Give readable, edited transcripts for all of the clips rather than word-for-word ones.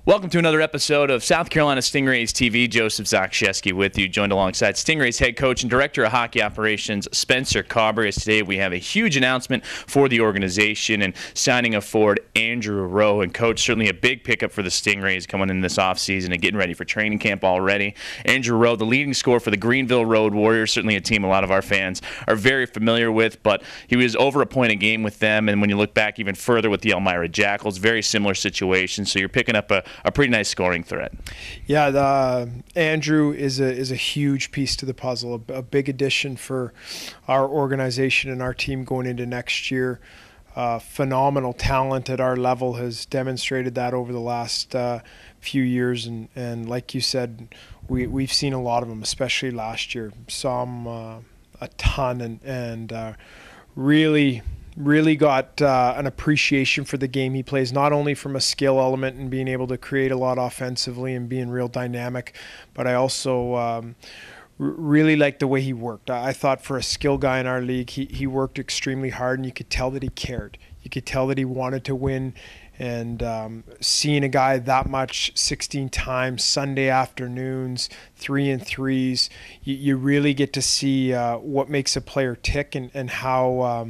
Welcome to another episode of South Carolina Stingrays TV. Joseph Zakshesky with you, joined alongside Stingrays head coach and director of hockey operations, Spencer Carbery. As today we have a huge announcement for the organization and signing of forward Andrew Rowe. And coach, certainly a big pickup for the Stingrays coming in this offseason and getting ready for training camp already. Andrew Rowe, the leading scorer for the Greenville Road Warriors, certainly a team a lot of our fans are very familiar with, but he was over a point a game with them. And when you look back even further with the Elmira Jackals, very similar situation. So you're picking up a pretty nice scoring threat. Yeah, Andrew is a huge piece to the puzzle, a big addition for our organization and our team going into next year. Phenomenal talent at our level, has demonstrated that over the last few years, and like you said, we've seen a lot of them, especially last year. Saw them a ton, and really got an appreciation for the game he plays, not only from a skill element and being able to create a lot offensively and being real dynamic, but I also really liked the way he worked. I thought for a skill guy in our league, he worked extremely hard, and you could tell that he cared. You could tell that he wanted to win, and seeing a guy that much 16 times, Sunday afternoons, 3-and-3s, you really get to see what makes a player tick and how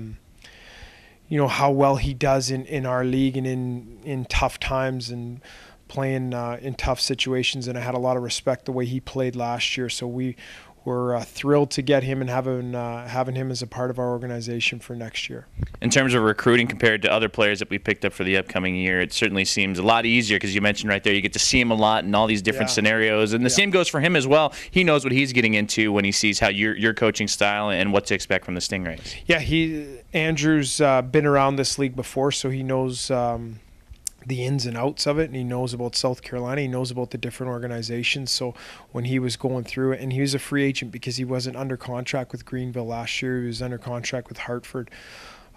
how well he does in our league and in tough times and playing in tough situations. And I had a lot of respect the way he played last year. So we were thrilled to get him and having him as a part of our organization for next year. In terms of recruiting compared to other players that we picked up for the upcoming year, it certainly seems a lot easier because you mentioned right there you get to see him a lot in all these different scenarios. And the same goes for him as well. He knows what he's getting into when he sees how your coaching style and what to expect from the Stingrays. Yeah, Andrew's been around this league before, so he knows the ins and outs of it, and he knows about South Carolina. He knows about the different organizations. So when he was going through it, and he was a free agent because he wasn't under contract with Greenville last year. He was under contract with Hartford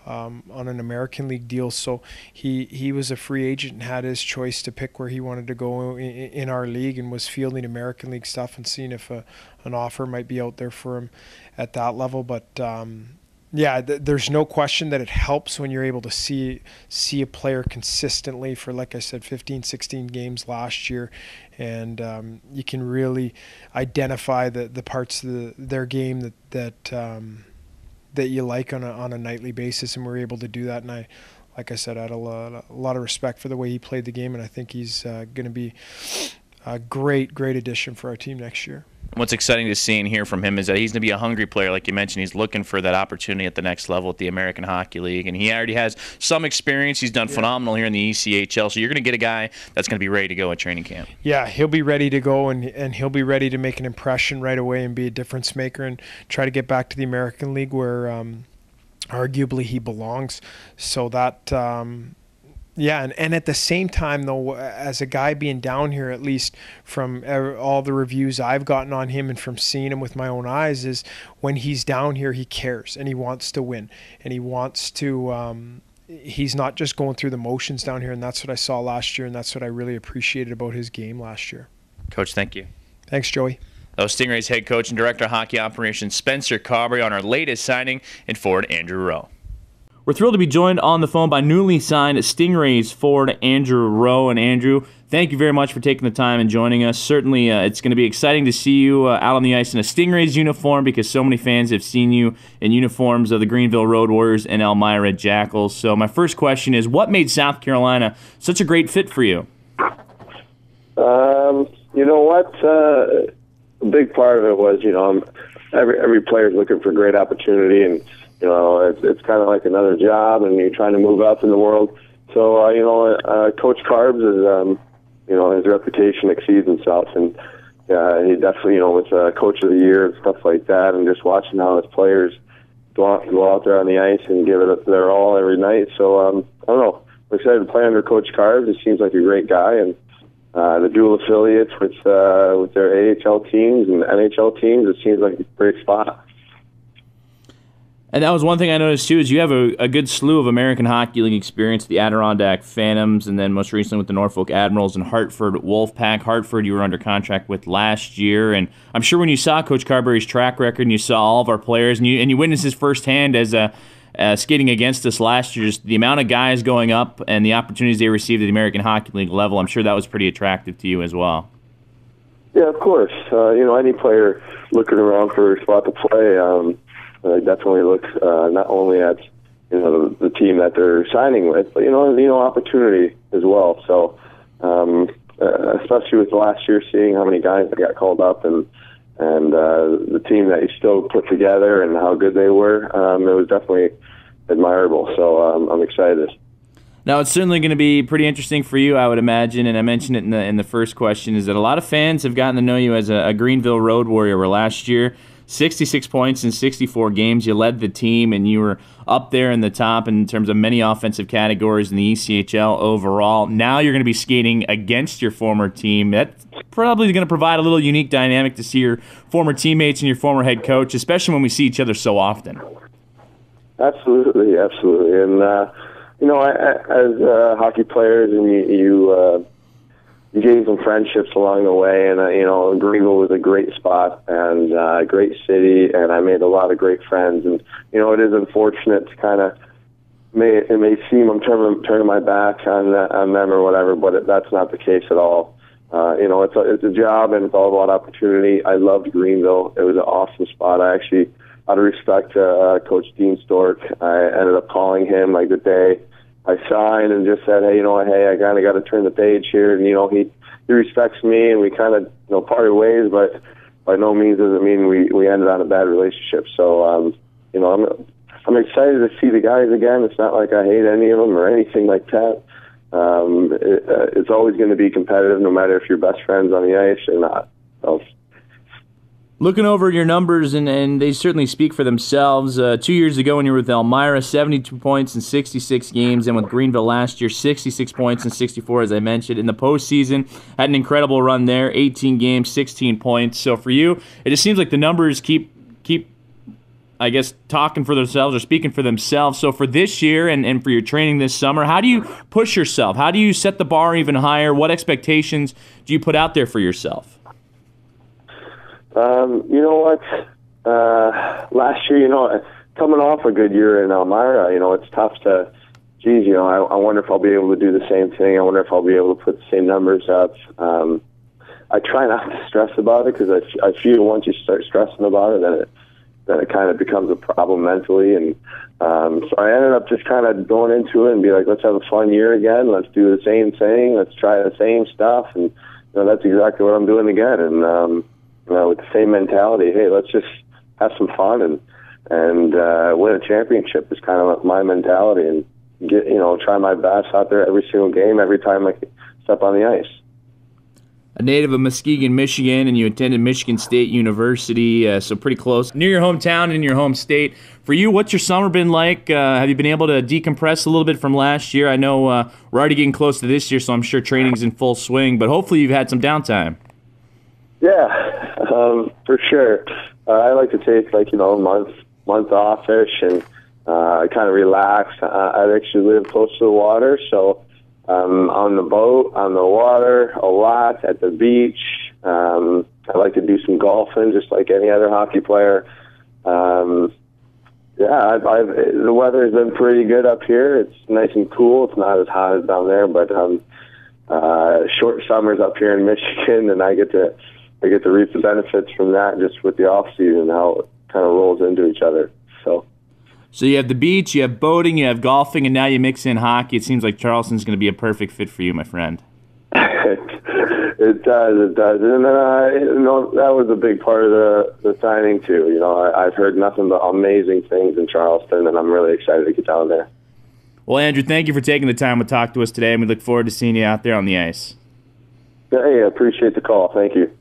on an American League deal. So he was a free agent and had his choice to pick where he wanted to go in our league, and was fielding American League stuff and seeing if an offer might be out there for him at that level. But yeah, there's no question that it helps when you're able to see a player consistently for, like I said, 15, 16 games last year, and you can really identify the parts of their game that you like on a nightly basis, and we're able to do that. And like I said, I had a lot of respect for the way he played the game, and I think he's going to be a great addition for our team next year. What's exciting to see and hear from him is that he's going to be a hungry player. Like you mentioned, he's looking for that opportunity at the next level at the American Hockey League, and he already has some experience. He's done phenomenal here in the ECHL, so you're going to get a guy that's going to be ready to go at training camp. Yeah, he'll be ready to go, and he'll be ready to make an impression right away and be a difference maker and try to get back to the American League where arguably he belongs. So that yeah, and at the same time, though, as a guy being down here, at least from all the reviews I've gotten on him and from seeing him with my own eyes, is when he's down here, he cares and he wants to win, and he wants to he's not just going through the motions down here, and that's what I saw last year, and that's what I really appreciated about his game last year. Coach, thank you. Thanks, Joey. That was Stingrays head coach and director of hockey operations Spencer Carbery on our latest signing in forward Andrew Rowe. We're thrilled to be joined on the phone by newly signed Stingrays forward Andrew Rowe. And Andrew, thank you very much for taking the time and joining us. Certainly, it's going to be exciting to see you out on the ice in a Stingrays uniform, because so many fans have seen you in uniforms of the Greenville Road Warriors and Elmira Jackals. So my first question is, what made South Carolina such a great fit for you? You know what? A big part of it was, every player's looking for great opportunity, and it's kind of like another job, and you're trying to move up in the world. So, Coach Carbs is, his reputation exceeds himself, and he definitely, was Coach of the Year and stuff like that, and just watching how his players go out there on the ice and give it their all every night. So, I don't know. I'm excited to play under Coach Carbs. He seems like a great guy, and the dual affiliates with their AHL teams and NHL teams, it seems like a great spot. And that was one thing I noticed, too, is you have a good slew of American Hockey League experience, the Adirondack Phantoms, and then most recently with the Norfolk Admirals and Hartford Wolfpack. Hartford you were under contract with last year, and I'm sure when you saw Coach Carbery's track record and you saw all of our players and you witnessed this firsthand as a skating against us last year, just the amount of guys going up and the opportunities they received at the American Hockey League level, I'm sure that was pretty attractive to you as well. Yeah, of course. Any player looking around for a spot to play, they definitely look not only at the team that they're signing with, but opportunity as well. So, especially with last year, seeing how many guys that got called up and the team that he still put together and how good they were, it was definitely admirable. So I'm excited. Now, it's certainly going to be pretty interesting for you, I would imagine, and I mentioned it in the first question, is that a lot of fans have gotten to know you as a Greenville Road Warrior, where last year, 66 points in 64 games, you led the team, and you were up there in the top in terms of many offensive categories in the ECHL overall. Now you're going to be skating against your former team. That's probably going to provide a little unique dynamic to see your former teammates and your former head coach, especially when we see each other so often. Absolutely. And, as hockey players, and you gain some friendships along the way, and Greenville was a great spot and a great city, and I made a lot of great friends. And it is unfortunate to kind of it may seem I'm turning my back on them or whatever, but that's not the case at all. It's a job, and it's all about opportunity. I loved Greenville. It was an awesome spot. I actually, out of respect to Coach Dean Stork, I ended up calling him like the day I signed and just said, hey, I kind of got to turn the page here. And, he respects me, and we kind of, parted ways, but by no means does it mean we ended on a bad relationship. So, I'm excited to see the guys again. It's not like I hate any of them or anything like that. It's always going to be competitive, no matter if you're best friends on the ice or not. So, looking over your numbers, and they certainly speak for themselves. 2 years ago when you were with Elmira, 72 points in 66 games, and with Greenville last year, 66 points in 64, as I mentioned. In the postseason, had an incredible run there, 18 games, 16 points. So for you, it just seems like the numbers keep I guess, talking for themselves or speaking for themselves. So for this year and for your training this summer, how do you push yourself? How do you set the bar even higher? What expectations do you put out there for yourself? You know what? Last year, coming off a good year in Elmira, it's tough to, I wonder if I'll be able to do the same thing. I wonder if I'll be able to put the same numbers up. I try not to stress about it because I feel once you start stressing about it, then it kind of becomes a problem mentally. And so I ended up just kind of going into it and be like, let's have a fun year again. Let's do the same thing. Let's try the same stuff. And that's exactly what I'm doing again. And with the same mentality, hey, let's just have some fun and win a championship is kind of my mentality, and try my best out there every single game, every time I step on the ice. A native of Muskegon, Michigan, and you attended Michigan State University, so pretty close. Near your hometown and in your home state. For you, what's your summer been like? Have you been able to decompress a little bit from last year? I know we're already getting close to this year, so I'm sure training's in full swing, but hopefully you've had some downtime. Yeah, for sure. I like to take a month off-ish and kind of relax. I actually live close to the water, so on the boat, on the water, a lot, at the beach. I like to do some golfing, just like any other hockey player. The weather has been pretty good up here. It's nice and cool. It's not as hot as down there, but short summers up here in Michigan, and I get to reap the benefits from that just with the off season, how it kind of rolls into each other. So you have the beach, you have boating, you have golfing, and now you mix in hockey. It seems like Charleston's going to be a perfect fit for you, my friend. It does. And that was a big part of the signing too. I've heard nothing but amazing things in Charleston, and I'm really excited to get down there. Well, Andrew, thank you for taking the time to talk to us today, and we look forward to seeing you out there on the ice. Hey, I appreciate the call. Thank you.